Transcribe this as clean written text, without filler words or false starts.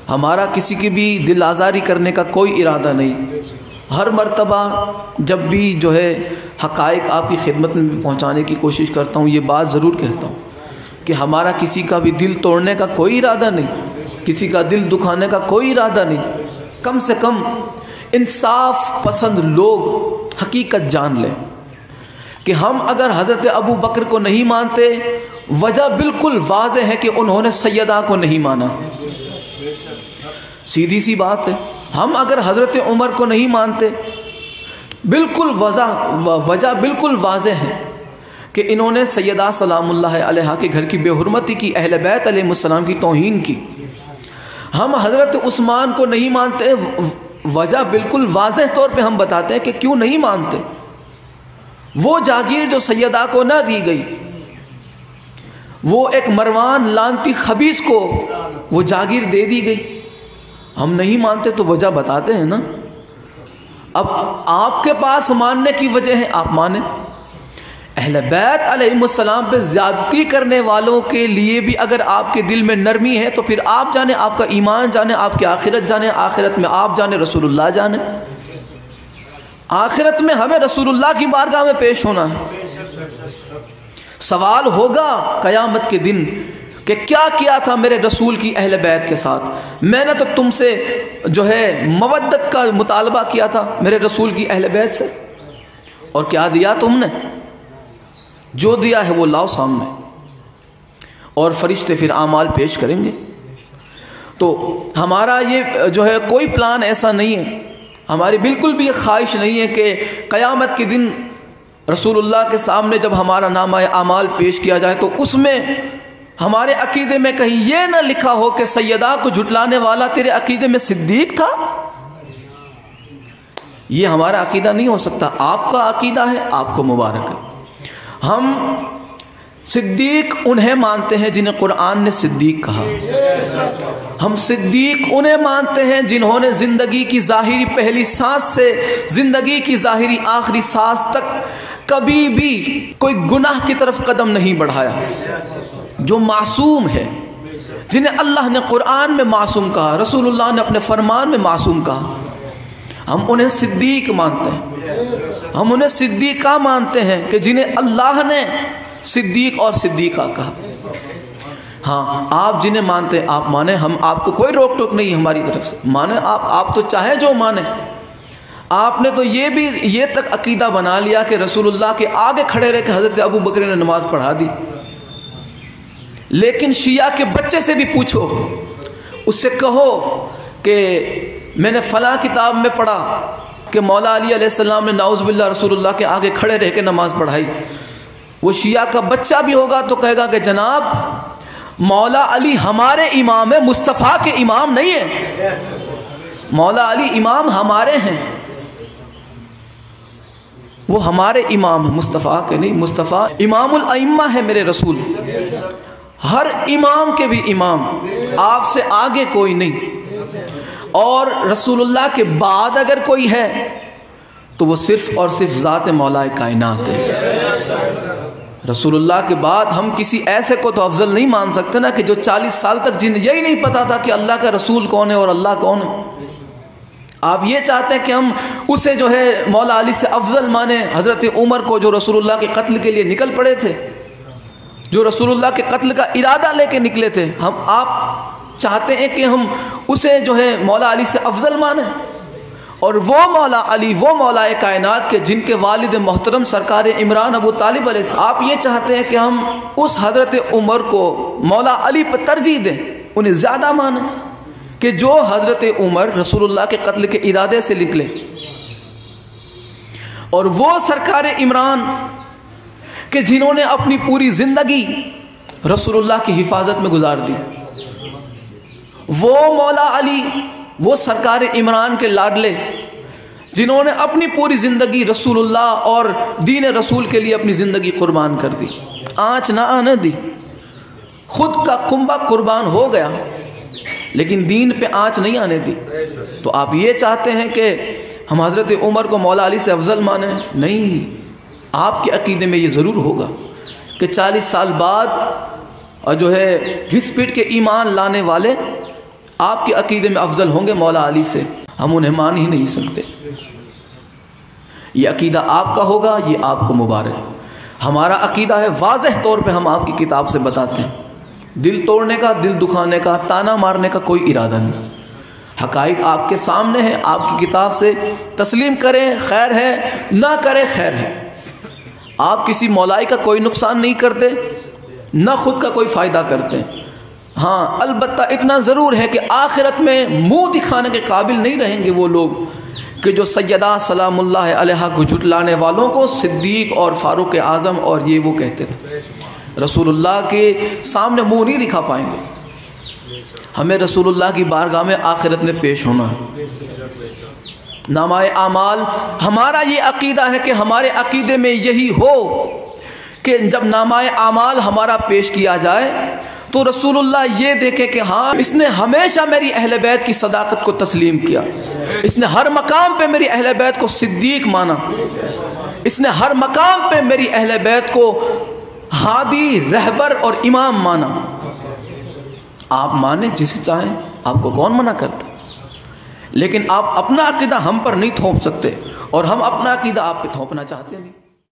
ہمارا کسی کی بھی دل آزاری کرنے کا کوئی ارادہ نہیں. ہر مرتبہ جب بھی جو ہے حقائق آپ کی خدمت میں بھی پہنچانے کی کوشش کرتا ہوں، یہ بات ضرور کہتا ہوں کہ ہمارا کسی کا بھی دل توڑنے کا کوئی ارادہ نہیں، کسی کا دل دکھانے کا کوئی ارادہ نہیں. کم سے کم انصاف پسند لوگ حقیقت جان لیں کہ ہم اگر حضرت ابو بکر کو نہیں مانتے، وجہ بالکل واضح ہے کہ انہوں نے سیدہ کو نہیں مانا. سیدھی سی بات ہے. ہم اگر حضرت عمر کو نہیں مانتے، بالکل وجہ بالکل واضح ہے کہ انہوں نے سیدہ سلام اللہ علیہا کے گھر کی بے حرمتی کی، اہل بیت علیہ السلام کی توہین کی. ہم حضرت عثمان کو نہیں مانتے، وجہ بالکل واضح طور پہ ہم بتاتے ہیں کہ کیوں نہیں مانتے. وہ جاگیر جو سیدہ کو نہ دی گئی، وہ ایک مروان لانتی خبیث کو وہ جاگیر دے دی گئی، ہم نہیں مانتے تو وجہ بتاتے ہیں نا. اب آپ کے پاس ماننے کی وجہ ہے، آپ مانیں. اہل بیت علیہ السلام پہ زیادتی کرنے والوں کے لیے بھی اگر آپ کے دل میں نرمی ہے تو پھر آپ جانے، آپ کا ایمان جانے، آپ کی آخرت جانے، آخرت میں آپ جانے، رسول اللہ جانے. آخرت میں ہمیں رسول اللہ کی بارگاہ میں پیش ہونا ہے. سوال ہوگا قیامت کے دن کہ کیا کیا تھا میرے رسول کی اہل بیت کے ساتھ. میں نے تو تم سے جو ہے مودت کا مطالبہ کیا تھا میرے رسول کی اہل بیت سے، اور کیا دیا تم نے؟ جو دیا ہے وہ لاؤ سامنے، اور فرشتے پھر اعمال پیش کریں گے. تو ہمارا یہ جو ہے کوئی پلان ایسا نہیں ہے، ہماری بالکل بھی یہ خواہش نہیں ہے کہ قیامت کے دن رسول اللہ کے سامنے جب ہمارا نامہ اعمال پیش کیا جائے تو اس میں ہمارے عقیدے میں کہیں یہ نہ لکھا ہو کہ سیدہ کو جھٹلانے والا تیرے عقیدے میں صدیق تھا. یہ ہمارا عقیدہ نہیں ہو سکتا. آپ کا عقیدہ ہے، آپ کو مبارک ہے. ہم صدیق انہیں مانتے ہیں جنہیں قرآن نے صدیق کہا. ہم صدیق انہیں مانتے ہیں جنہوں نے زندگی کی ظاہری پہلی سانس سے زندگی کی ظاہری آخری سانس تک کبھی بھی کوئی گناہ کی طرف قدم نہیں بڑھایا، جو معصوم ہے، جنہیں اللہ نے قرآن میں معصوم کہا، رسول اللہ نے اپنے فرمان میں معصوم کہا. ہم انہیں صدیق مانتے ہیں. ہم انہیں صدیقہ مانتے ہیں کہ جنہیں اللہ نے صدیق اور صدیقہ کہا. ہاں، آپ جنہیں مانتے ہیں آپ مانیں، ہم آپ کو کوئی روک ٹوک نہیں ہماری طرف سے. مانیں آپ تو چاہے جو مانیں. آپ نے تو یہ تک عقیدہ بنا لیا کہ رسول اللہ کے آگے کھڑے رہ کے حضرت ابو بکر نے نماز پڑھا دی. لیکن شیعہ کے بچے سے بھی پوچھو، اس سے کہو کہ میں نے فلاں کتاب میں پڑھا کہ مولا علی علیہ السلام نے نعوذ باللہ رسول اللہ کے آگے کھڑے رہ کے نماز پڑھائی. وہ شیعہ کا بچہ بھی ہوگا تو کہے گا کہ جناب مولا علی ہمارے امام ہے، مصطفیٰ کے امام نہیں ہے. مولا علی امام ہمارے ہیں، وہ ہمارے امام ہیں، مصطفیٰ کے نہیں. مصطفیٰ امام الائمہ ہے میرے رسول، ہر امام کے بھی امام، آپ سے آگے کوئی نہیں. اور رسول اللہ کے بعد اگر کوئی ہے تو وہ صرف اور صرف ذات مولا کائنات ہے. رسول اللہ کے بعد ہم کسی ایسے کو تو افضل نہیں مان سکتے نا کہ جو 40 سال تک جن یہی نہیں پتا تھا کہ اللہ کا رسول کون ہے اور اللہ کون ہے. آپ یہ چاہتے ہیں کہ ہم اسے جو ہے مولا علی سے افضل مانیں، حضرت عمر کو جو رسول اللہ کے قتل کے لیے نکل پڑے تھے، جو رسول اللہ کے قتل کا ارادہ لے کے نکلے تھے، آپ چاہتے ہیں کہ ہم اسے جو ہے مولا علی سے افضل مانیں. اور وہ مولا علی، وہ مولا کائنات کے جن کے والد محترم سرکار عمران ابو طالب علیہ السلام، آپ یہ چاہتے ہیں کہ ہم اس حضرت عمر کو مولا علی پہ ترجیح دیں، انہیں زیادہ مانیں کہ جو حضرت عمر رسول اللہ کے قتل کے ارادے سے نکلے. اور وہ سرکار عمران کہ جنہوں نے اپنی پوری زندگی رسول اللہ کی حفاظت میں گزار دی. وہ مولا علی، وہ سرکار عمران کے لاڈلے جنہوں نے اپنی پوری زندگی رسول اللہ اور دین رسول کے لیے اپنی زندگی قربان کر دی، آنچ نہ آنے دی. خود کا کنبہ قربان ہو گیا لیکن دین پہ آنچ نہیں آنے دی. تو آپ یہ چاہتے ہیں کہ ہم حضرت عمر کو مولا علی سے افضل مانیں؟ نہیں، آپ کے عقیدے میں یہ ضرور ہوگا کہ 40 سال بعد اور جو ہے گھس پیٹ کے ایمان لانے والے آپ کے عقیدے میں افضل ہوں گے مولا علی سے، ہم انہیں مان ہی نہیں سکتے۔ یہ عقیدہ آپ کا ہوگا، یہ آپ کو مبارک۔ ہمارا عقیدہ ہے واضح طور پہ ہم آپ کی کتاب سے بتاتے ہیں، دل توڑنے کا، دل دکھانے کا، تانا مارنے کا کوئی ارادہ نہیں۔ حقائق آپ کے سامنے ہیں، آپ کی کتاب سے تسلیم کریں خیر ہے، نہ کریں خیر ہے۔ آپ کسی مولائی کا کوئی نقصان نہیں کرتے، نہ خود کا کوئی فائدہ کرتے۔ ہاں البتہ اتنا ضرور ہے کہ آخرت میں منہ دکھانے کے قابل نہیں رہیں گے وہ لوگ کہ جو سیدہ سلام اللہ علیہا کو جھٹلانے والوں کو صدیق اور فاروق اعظم اور یہ وہ کہتے تھے۔ رسول اللہ کے سامنے منہ نہیں دکھا پائیں گے۔ ہمیں رسول اللہ کی بارگاہ میں آخرت میں پیش ہونا ہے۔ نامہ اعمال، ہمارا یہ عقیدہ ہے کہ ہمارے عقیدے میں یہی ہو کہ جب نامہ اعمال ہمارا پیش کیا جائے تو رسول اللہ یہ دیکھے کہ ہاں اس نے ہمیشہ میری اہل بیت کی صداقت کو تسلیم کیا، اس نے ہر مقام پہ میری اہل بیت کو صدیق مانا، اس نے ہر مقام پہ میری اہل بیت کو ہادی، رہبر اور امام مانا۔ آپ مانیں جسے چاہیں، آپ کو کون منع کرتا، لیکن آپ اپنا عقیدہ ہم پر نہیں تھوپ سکتے اور ہم اپنا عقیدہ آپ پہ تھوپنا چاہتے نہیں۔